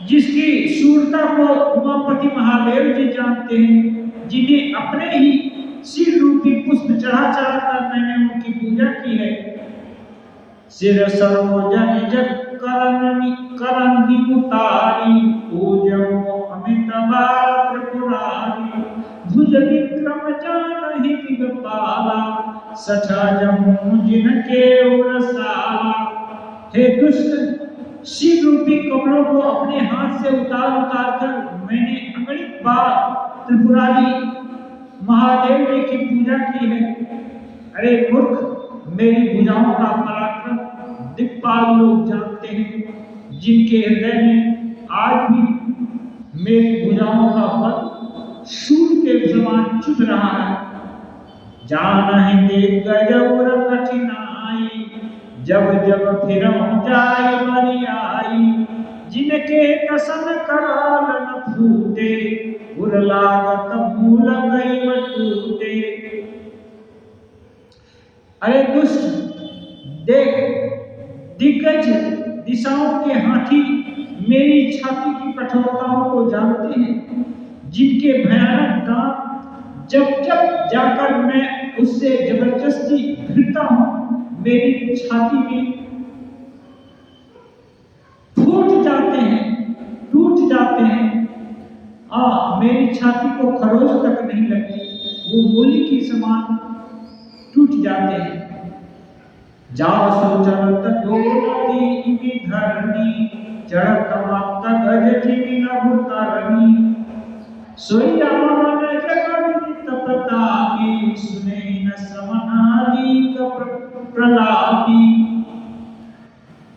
जिसकी शूरता को उमापति महादेव जी जानते हैं, जिन्हें अपने ही सिर रूपी पुष्प चढ़ा चढ़ा कर मैंने उनकी पूजा की है। सिर सरोजन जग करंगी उतारी, पूजो अमित त्रिपुरारी। भुज विक्रम जानहि दिगपाला, सठा जमू जिनके उरसाला। हे दुष्ट, शिव रूपी कमलों को अपने हाथ से उतार उतार कर मैंने अगणित बार त्रिपुरारी महादेव जी की पूजा की है। अरे मूर्ख, मेरी भुजाओं का पराक्रम दिक्पाल लोग जानते हैं, जिनके हृदय में आज भी मेरी भुजाओं का बल शूल के समान चुभ रहा है। जाना है देख गजौर कठिनाई, जब जब फिर जाए बरियाई। जिनके कसन कराल न फूटे, उर लागत मूल गई टूटे। अरे दुष्ट, देख, दिग्गज दिशाओं के हाथी मेरी छाती की कठोरताओं को जानते हैं, जिनके भयानक दांत जब जब जाकर मैं उससे जबरदस्ती भिड़ता हूं, मेरी छाती में फूट जाते हैं। मेरी छाती को खरोच तक नहीं लगती, वो मूली की समान टूट जाते हैं। जाओ सोचत डोलती इमी धरनी, चढ़त माता गज जिमी न उतारनी। सोई रावण जगत तपतापी, सुने न समनाली प्रलापी।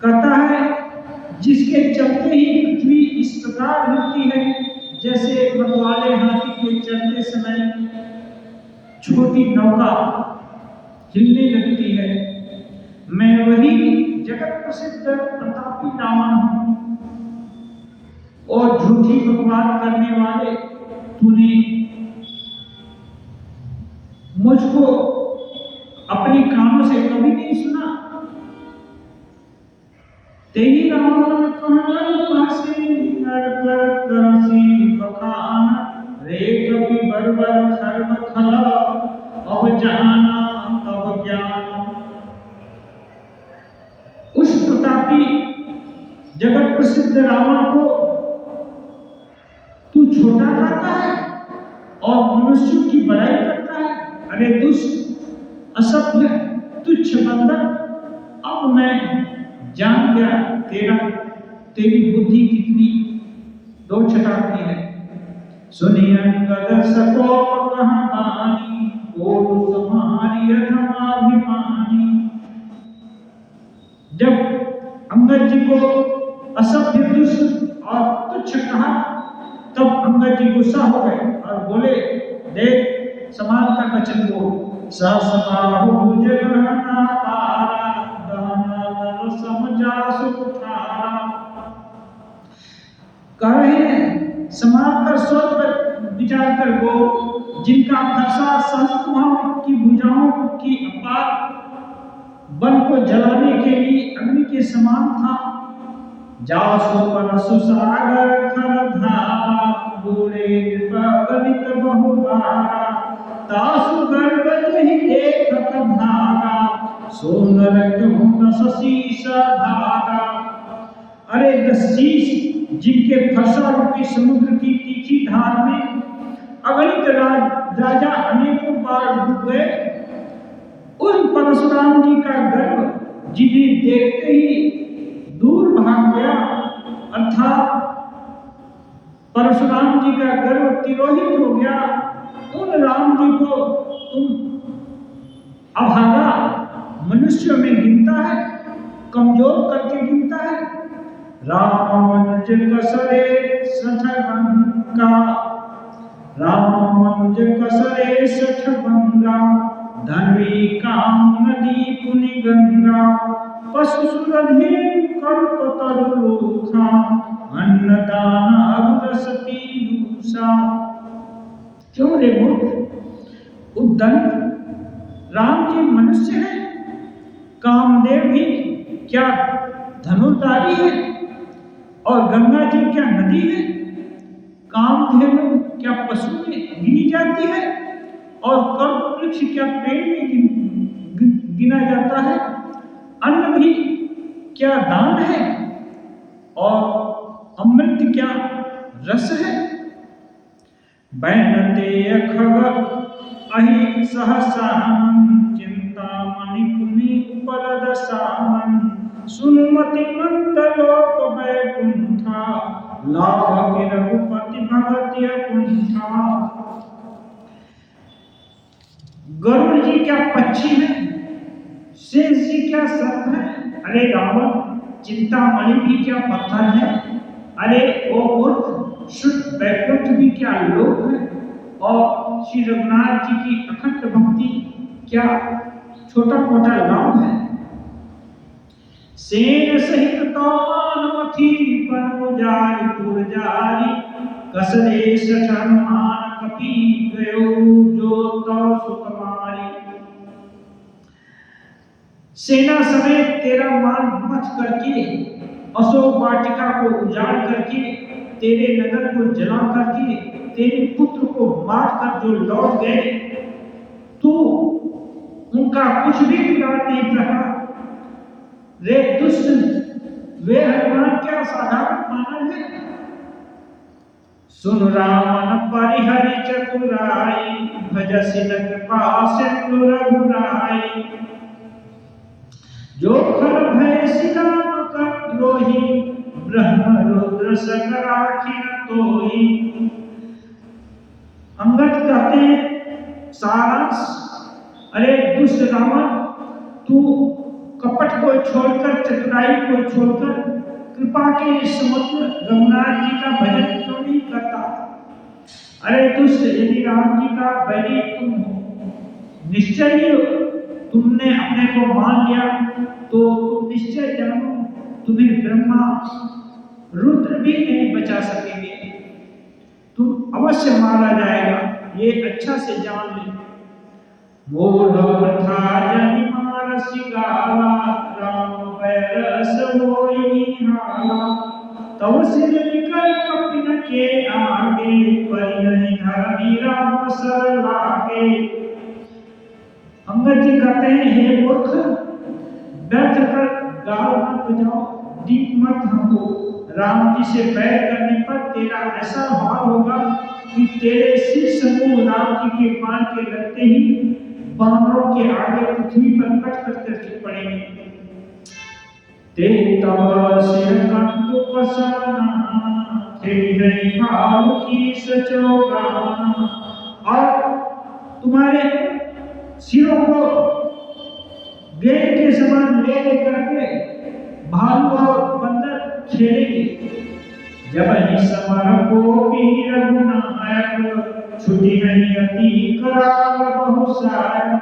कहता है जिसके चलते ही पृथ्वी इस प्रकार हिलती है, जैसे मतवाले हाथी के चलते समय छोटी नौका हिलने लगती है। मैं वही जगत प्रसिद्ध प्रतापी रावण हूं, और झूठी बकवास करने वाले तूने मुझको अपने कानों से कभी नहीं सुना। तेरी रावण कहलन पासी करसी बखान, रे कभी बरबर खर्म खला, अब जाना तब ज्ञान। उस प्रतापी जगत प्रसिद्ध रावण को तू छोटा करता है और मनुष्यों की बड़ाई करता है। अरे दुष्ट असभ्य तुच्छ बंदर, अब मैं जान गया तेरी बुद्धि कितनी दो छटाती है। सुनियन गद सकोप कहानी, बोल तुम्हारी अधमाभिमानी। जब अंगद जी को असभ्य दुष्ट और तुच्छ कहा, तब अंगद जी गुस्सा हो गए और बोले, देख समानता का वचन बोल। सहसबाहु जगहना पारा, दहन समझा सुखारा। कह रहे हैं समाज पर सोच पर विचार कर वो, जिनका फरसा सहस्त्रभाव की भुजाओं की अपार बन को जलाने के लिए अग्नि के समान था। जासु पर सुसागर खर धारा, बूढ़े गलित बहुबारा। तासु गर्भ ही देखत भागा, सोनर क्यों न शीश धारा। अरे दशीष जिनके फरसा रूपी समुद्र की तीखी धार में अगणित राजा अनेकों बार डूब गए, उन परशुराम जी का गर्व जिन्हें देखते ही दूर भाग गया, अर्थात परशुराम जी का गर्व तिरोहित हो गया। उन राम जी को तुम अभागा मनुष्यों में गिनता है, कमजोर करके गिनता है। राम मनुज कसरे सठबंगा, राम मनुज कसरे सठबंगा। धनवी काम नदी पुनि गंगा, पशु सुरधि कल्प तरुलोखा। अन्नदान अग्रसती यूषा। क्यों रे मूर्ख उद्दंड, राम जी मनुष्य है, कामदेव भी क्या धनुर्धारी है, और गंगा जी क्या नदी है। कामधेनु क्या पशु में गिनी जाती है, और कल्प वृक्ष क्या पेड़ में गिना जाता है। अन्न भी क्या दान है, और अमृत क्या रस है। बैनते खग अहि सहसानन, चिंतामणि पुनि उपलद सामन। सुनुमति मंद लोक वैकुंठा, लाभ के रघुपति भगति अकुंठा। गरुड़ जी क्या पक्षी है, शेष जी क्या सर्प है। अरे रावण चिंतामणि भी क्या पत्थर है। अरे ओ मूर्ख शुद्ध वैकुंठ भी क्या लोक है, और श्री रघुनाथ जी की अखंड भक्ति क्या छोटा मोटा लाभ है। सेन सहित तौमथी पनुजारी पुरजारी, कसरे सठमान कपि गयो जो तव सुकुमारी। सेना समेत तेरा मान मथ करके, अशोक वाटिका को उजाड़ करके, तेरे नगर को जला करके, तेरे पुत्र को मार कर जो लौट गए, तू उनका कुछ भी बिगाड़ नहीं सका। रे दुष्ट, वे हनुमान क्या साधारण मानव है। सुन रामन परिहरि चतुराई, भजसि न कृपा सिंधु रघुराई। जो खल भय सिलाम कर द्रोही, ब्रह्म रुद्र सक राखी न तोई। अंगद कहते हैं सारांश, अरे दुष्ट रावण, तू कपट को छोड़कर, चतुराई को छोड़कर कृपा के समुद्र रघुनाथ जी का भजन क्यों नहीं करता? अरे दुष्ट, यदि राम जी का बैरी तुम हो, निश्चय ही तुमने अपने को मान लिया तो तुम निश्चय जानो तुम्हें ब्रह्मा रुद्र भी नहीं बचा सकेंगे, तुम अवश्य मारा जाएगा, ये अच्छा से जान ले। मोह था जनि मारसि गावा, राम पैरस होई हाला। तब सिर निकल कपिन के आगे, परिणय धरनी राम सर लागे। अंगद जी कहते हैं, हे मूर्ख, व्यर्थ कर गाल मत बजाओ, दीप मत हमको। राम जी से बैर करने पर तेरा ऐसा भाव होगा कि तेरे सिर समूह राम जी के बाण के लगते ही बानरों के आगे पृथ्वी पर कट करके पड़ेंगे। ते तब सिर कंदु पसाना, थे नहीं भाव की सचोगाना। और तुम्हारे सिरों को गेंद के समान ले लेकर के भालू और बंदर खेलेंगे। जब ही समर को वीर रघुनायक, छुटी नहीं अति कराल बहु सायक।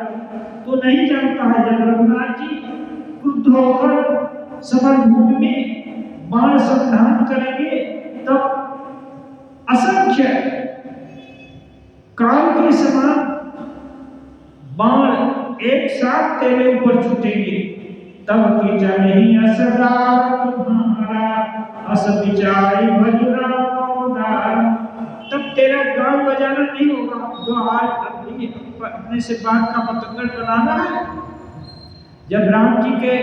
तो नहीं जानता है, जब रघुनाथ जी क्रुद्ध होकर समर भूमि में बाण संधान करेंगे तब असंख्य काल के समान बाण एक साथ तेरे ऊपर छूटेंगे। तब की जमी असदार तुम्हारा, अस विचारी भजुरा मौदार। तब तेरा गाँव बजाना नहीं होगा जो आज अपने से बात का पतंगड़ बनाना है। जब राम जी के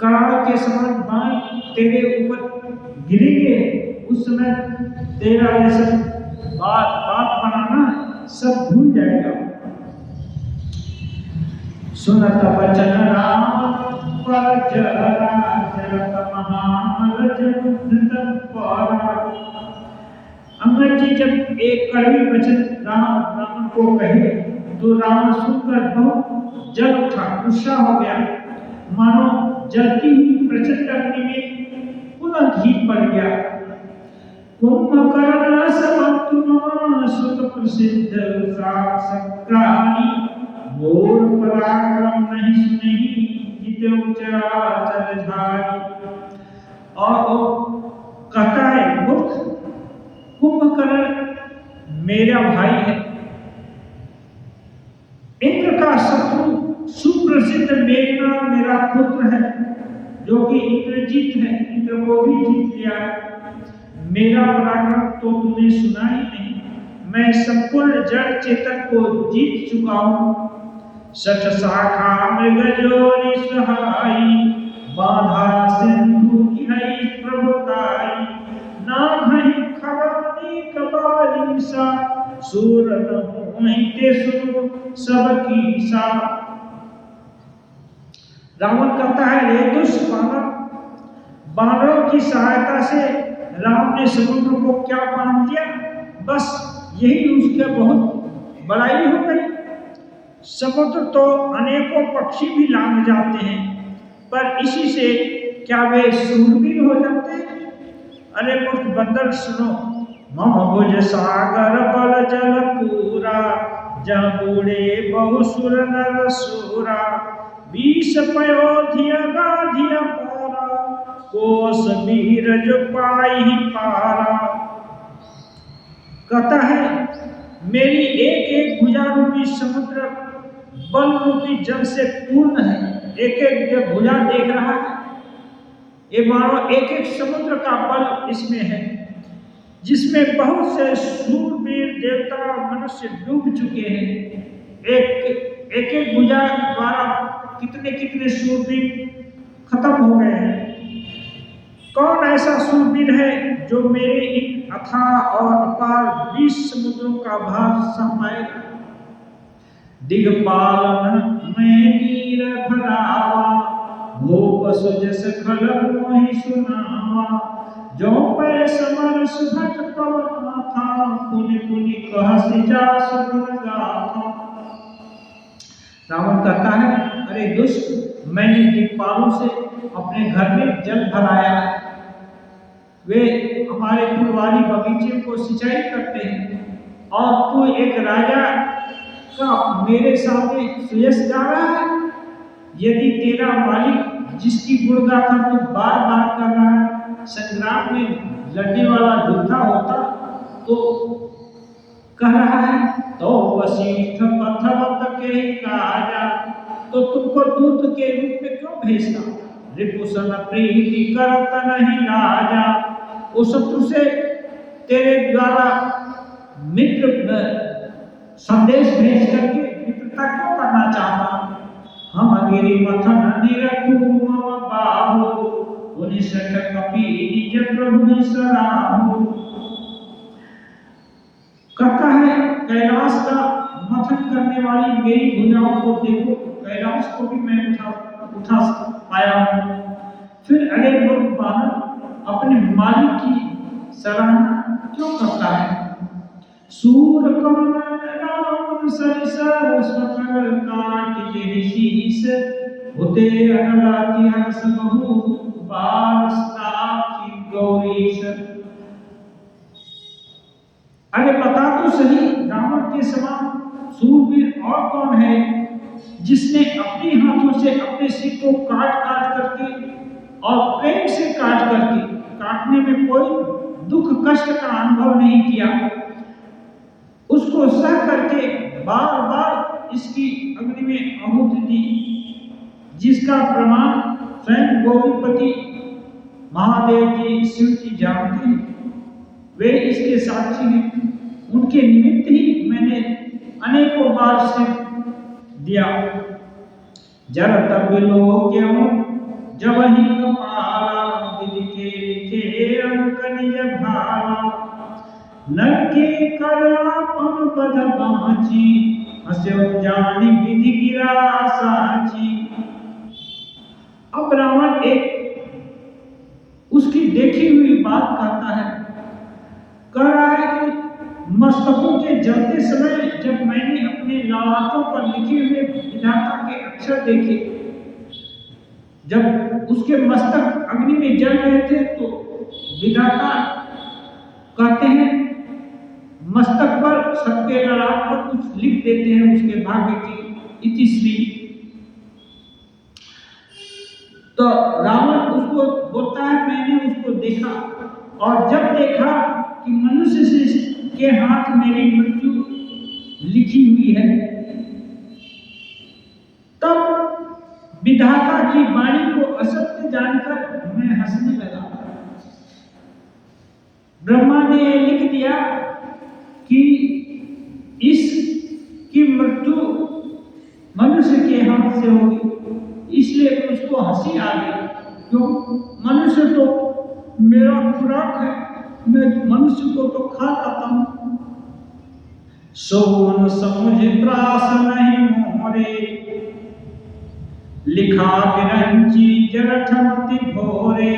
कराल के समान बाण तेरे ऊपर गिरेंगे, उस समय तेरा ये सब बात बनाना सब भूल जाएगा। सुनत बचन राम पर जरा, जरत महामल जन पारा। अंगद जी जब एक कड़वी वचन रावण को कहे तो रावण सुनकर बहुत जल उठा, गुस्सा हो गया, मानो जलती हुई प्रचंड अग्नि में पुनः घी पड़ गया। कुंभकर्ण समन्तुमा, सुत प्रसिद्ध सक्रानी। मोर पराक्रम नहीं सुनहि, जिते चराचर झारी। और वो कहता है, मूर्ख, कुंभकर्ण मेरा भाई है, इंद्र का शत्रु सुप्रसिद्ध मेघनाद मेरा पुत्र है, जो कि इंद्रजीत है, इंद्र को भी जीत लिया है। मेरा पराक्रम तो तूने सुना ही नहीं, मैं संपूर्ण जड़ चेतन को जीत चुका हूँ। सठ शाखा मृगजोनि सहाई, बाधा सिंधु की हई प्रभुताई। नाम है खरानी कबाली सा, सूर न मोहि ते सुनो सबकी सा। रावण कहता है, रे दुष्ट बानर, बानरों की सहायता से राम ने समुद्र को क्या बांध दिया, बस यही उसके बहुत बड़ाई हो गई। समुद्र तो अनेकों पक्षी भी लांग जाते हैं, पर इसी से क्या वे शूरवीर हो जाते हैं? अरे मूर्ख बंदर सुनो, मम भुज सागर बल जल पूरा, जहाँ बूढ़े बहु सुर नर सूरा। 20 पयोधिया गाधिया पारा, कोस वीर जो पाई ही पारा। कहता है, मेरी एक एक भुजा रूपी समुद्र बल रूपी जल से पूर्ण है। एक एक जो भुजा देख रहा है, ये मानो एक एक समुद्र का बल इसमें है, जिसमें बहुत से शूरवीर देवता और मनुष्य डूब चुके हैं। एक एक भुजा द्वारा कितने कितने शूरवीर खत्म हो गए हैं। कौन ऐसा शूरवीर है जो मेरे इन अथाह और अपार 20 समुद्रों का भार सह पाएगा। दिगपालन में नीर भरावा, वो पशु जस खल मोहि सुनावा। जो पै समर सुभट पवन था, पुनि पुनि कहसि जासु गुण गाथा। रावण कहता है, अरे दुष्ट, मैंने दिक्पालों से अपने घर में जल भराया है, वे हमारे फुलवारी बगीचे को सिंचाई करते हैं, और तू एक राजा का मेरे सामने सुयश गा रहा है। यदि तेरा मालिक जिसकी गुणगाथा तू बार बार कर रहा है संग्राम में लड़ने वाला योद्धा होता तो कह रहा है, तो वशिष्ठ पथवत के काजा, तो तुमको दूत के रूप में क्यों भेजता। रिपुसन प्रीति करत नहीं राजा, उस शत्रु से तेरे द्वारा मित्र संदेश भेज करके मित्रता क्यों करना चाहता। हम गिरि मथन निरखु मम बाहु, उनिशठ कपि निज प्रभु सराहु। कहता है, कैलाश का मथन करने वाली मेरी भुजाओं को देखो, कैलाश को भी मैं उठा पाया हूँ। फिर अरे मूर्ख बालक, अपने मालिक की सराहना क्यों करता है। सूर कमल राम सरिसर सकल काट के शीस, होते अनलाति हर्ष बहु बार साक्षी गौरीश। अरे बता तो सही, रावण के समान सूरवीर और कौन है जिसने अपने हाथों से अपने सिर को काट काट करके और प्रेम से काट करके, काटने में कोई दुख कष्ट का अनुभव नहीं किया, उसको सह करके बार बार इसकी अग्नि में आहुति दी, जिसका प्रमाण स्वयं गौरीपति महादेव जी शिव जी जानते हैं, वे इसके साक्षी हैं। उनके निमित्त ही मैंने अनेकों बार सिर दिया। जर तब लोग क्यों जब ही कपाला, विधि के लिखे अंक निज भाला। नर के कर आपन पद बाँची, हस्यो जानि विधि गिरा साची। अब रावण एक उसकी देखी हुई बात कहता है, कह रहा है कि मस्तकों के जलते समय जब मैंने अपने लालाटों पर लिखे हुए विधाता के अक्षर देखे, जब उसके मस्तक अग्नि में जल रहे थे तो विधाता कहते हैं मस्तक पर सबके ललाट पर कुछ लिख देते हैं उसके भाग्य की इतिश्री। तो रावण उसको बोलता है, मैंने उसको देखा, और जब देखा कि मनुष्य से के हाथ मेरी मृत्यु लिखी हुई है, तब विधाता की वाणी को असत्य जानकर मैं हंसने लगा। ब्रह्मा ने लिख दिया कि इसकी मृत्यु मनुष्य के हाथ से होगी, इसलिए उसको हंसी आ गई। क्यों? मनुष्य तो मेरा खुराक है, मैं मनुष्य को तो खा जाता हूं। सोन समझ प्रास नहीं मोरे, लिखा बिरंची जरठमति भोरे।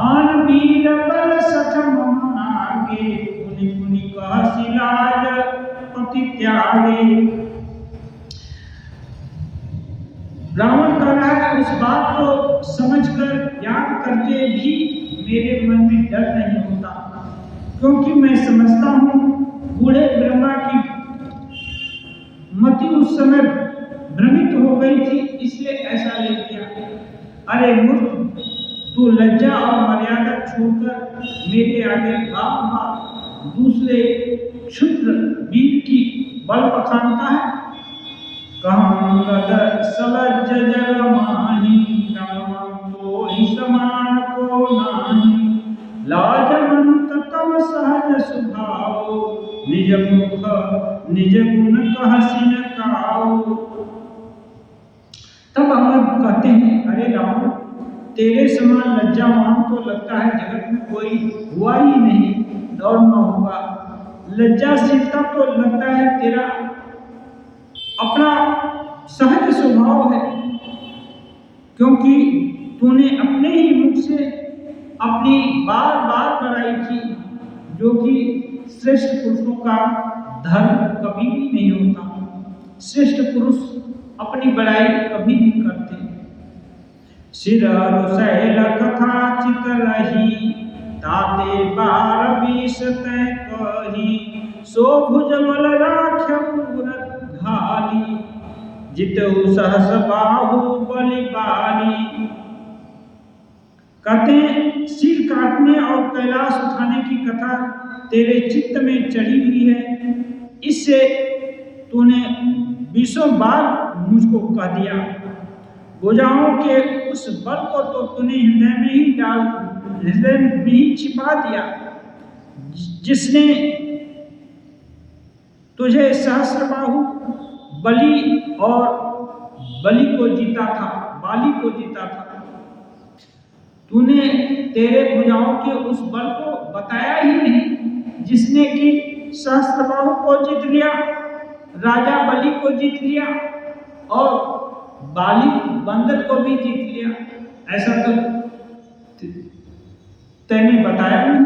आन वीर बल सठ मनागे, पुनि पुनि कहसि लाज पति त्यागे। रावण कह रहा है, उस बात को समझकर याद करके भी मेरे मन में डर नहीं होता, क्योंकि मैं समझता हूं बूढ़े ब्रह्मा की मति उस समय भ्रमित हो गई थी, इसलिए ऐसा ले किया। अरे मूर्ख, तू लज्जा और मर्यादा छोड़कर मेरे आगे बार दूसरे क्षुद्र वीर की बल पखानता है। सलज जग माही, तो ही समान को नाही। लाजवंत तव सहज स्वभाव, निज मुख निज गुण कहसि न काऊ। तब अंगद कहते हैं, अरे रावण, तेरे समान लज्जावान तो लगता है जगत में कोई हुआ ही नहीं और न होगा। लज्जाशीलता तो लगता है तेरा अपना सहज स्वभाव है, क्योंकि तूने अपने ही मुख से अपनी बार बार बड़ाई की, जो कि श्रेष्ठ पुरुषों का धर्म कभी भी नहीं होता। श्रेष्ठ पुरुष अपनी बड़ाई कभी नहीं करते। सिर शैल कथा चित रही, ताते 12-20 तय कही, सो भुजबल राख्य मूरत घाली, जितऊ सहस बाहु बलि बाली। कहते हैं सिर काटने और कैलाश उठाने की कथा तेरे चित्त में चढ़ी हुई है, इससे तूने 20 बार मुझको कह दिया। भुजाओं के उस बल को तो तूने हृदय में ही छिपा दिया, जिसने तुझे सहस्रबाहु बलि और बाली को जीता था। तूने तेरे भुजाओं के उस बल को बताया ही नहीं, जिसने कि सहस्रबाहु को जीत लिया, राजा बलि को जीत लिया और बाली बंदर को भी जीत लिया। ऐसा तो तैने बताया नहीं,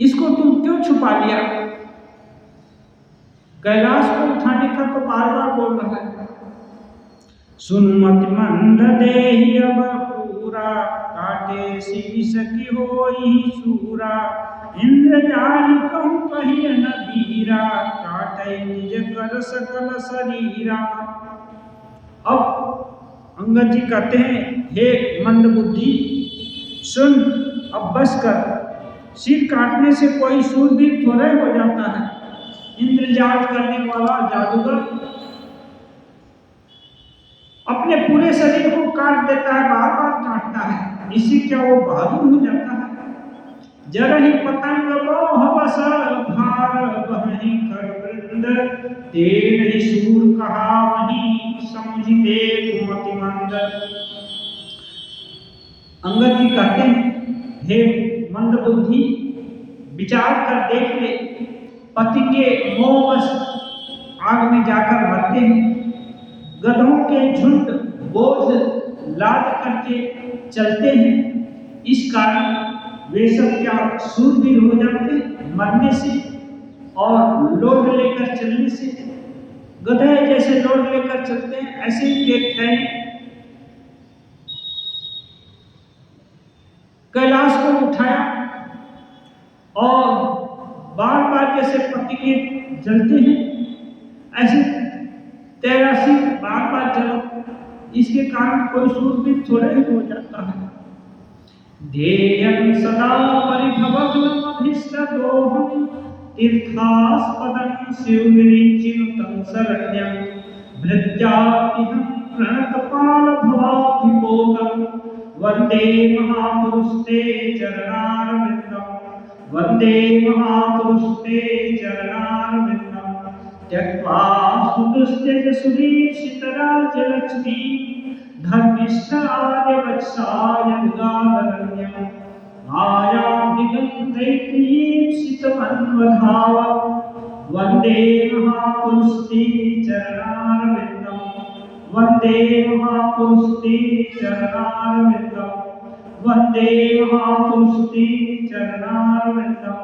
इसको तुम क्यों छुपा लिया? कैलाश को उठाने का तो बार बार बोल रहा है। सुन मति मंद देहि अब पूरा, काटे शीस की होई सूरा, इंद्रजाल कहूँ कहिय न बीरा, काटे निज कर सकल शरीरा। अब अंगद जी कहते हैं, हे मंद बुद्धि सुन, अब बस कर। सिर काटने से कोई शूरवीर थोड़े हो जाता है। इंद्रजाल करने वाला जादूगर अपने पूरे शरीर को काट देता है, बार बार काटता है, इससे क्या वो बहादुर हो जाता है? जरहि पतंग मोह बस भार बहनि कर वृंद, ते नहीं सूर कहा वहीं समझि देख मति मंद। अंगद जी कहते हैं, हे मंद बुद्धि विचार कर देख ले, पति के मोह बस आग में जाकर मरते हैं, गधों के झुंड बोझ लाद करके चलते हैं, इस कारण वे सब क्या शूरवीर हो जाते मरने से और लोड लेकर चलने से। गधे जैसे लोड लेकर चलते हैं, ऐसे ही तैने कैलाश को उठाया और बार बार जैसे पति के जलते हैं, ऐसे तेरा सिर बार बार जलो, इसके कारण कोई शूरवीर थोड़े ही हो जाता है। ध्येयं सदा परिभवग्नमभीष्ट दोहं, तीर्थास्पदं शिवगिरिचिनुतं शरण्यं, भृत्यातिहं प्रणतपालभवाभिभोगं, वन्दे महापुरुषते चरणारविन्दं, वन्दे महापुरुषते चरणारविन्दं। त्यक्त्वा सुदुस्त्यज सुवीक्षितराजलक्ष्मी, धर्मिष्ठ आर्यवत्साय विगाधरण्यं, मायाभिगन्धैर्यीप्सितमन्वधाव, वन्दे महापुरुषते चरणारविन्दं, वन्दे महापुरुषते चरणारविन्दं, वन्दे महापुरुषते चरणारविन्दं।